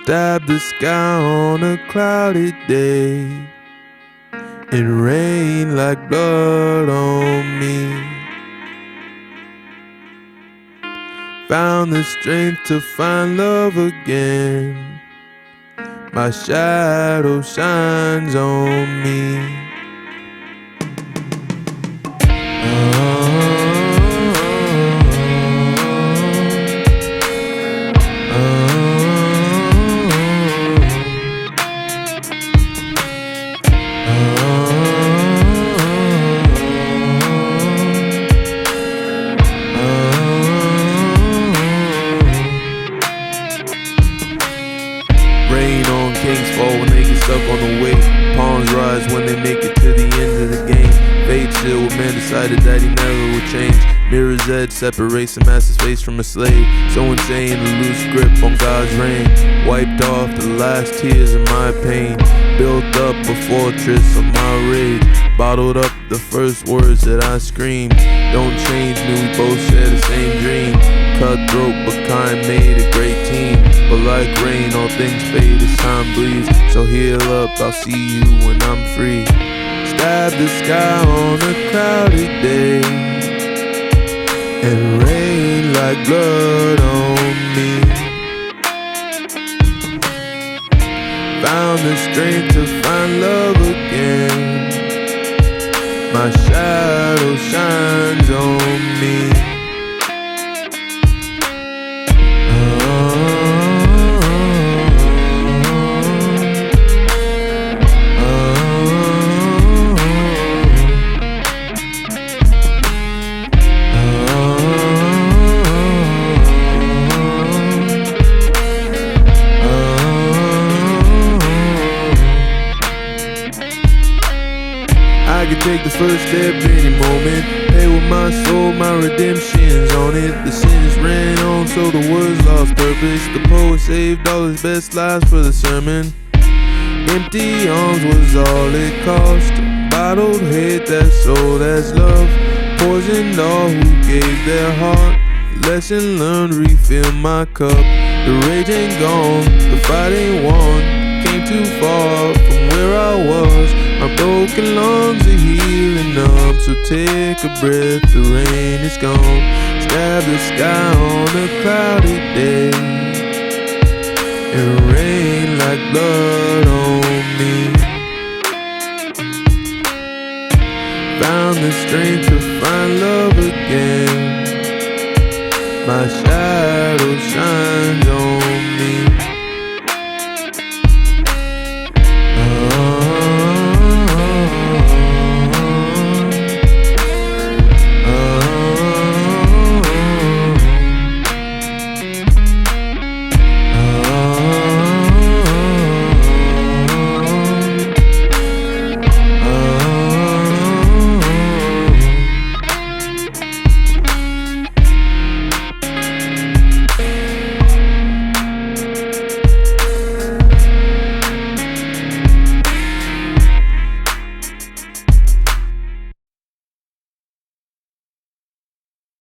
Stab the sky on a cloudy day. It rained like blood on me. Found the strength to find love again. My shadow shines on me. Rain on kings fall when they get stuck on the way. Pawns rise when they make it to the end of the game. Fate still with man decided that he never would change. Mirror's edge separates the master's face from a slave. So insane, a loose grip on God's reign. Wiped off the last tears of my pain. Built up a fortress of my rage. Bottled up the first words that I screamed. Don't change me, we both share the same dream. Cutthroat but kind, made a great team. But like rain, all things fade as time bleeds. So heal up, I'll see you when I'm free. Stab the sky on a cloudy day. And rain like blood on me. Found the strength to find love again. My shadow shines on me. I could take the first step any moment. Pay with my soul, my redemption's on it. The sins ran on, so the words lost purpose. The poet saved all his best lives for the sermon. Empty arms was all it cost. Bottled hate, that's soul, that's love. Poisoned all who gave their heart. Lesson learned, refill my cup. The rage ain't gone, the fight ain't won. Came too far from where I was. My broken lungs are healing up, so take a breath, the rain is gone. Stab the sky on a cloudy day. It rained like blood on me. Found the strength to find love again. My shadow shines on me.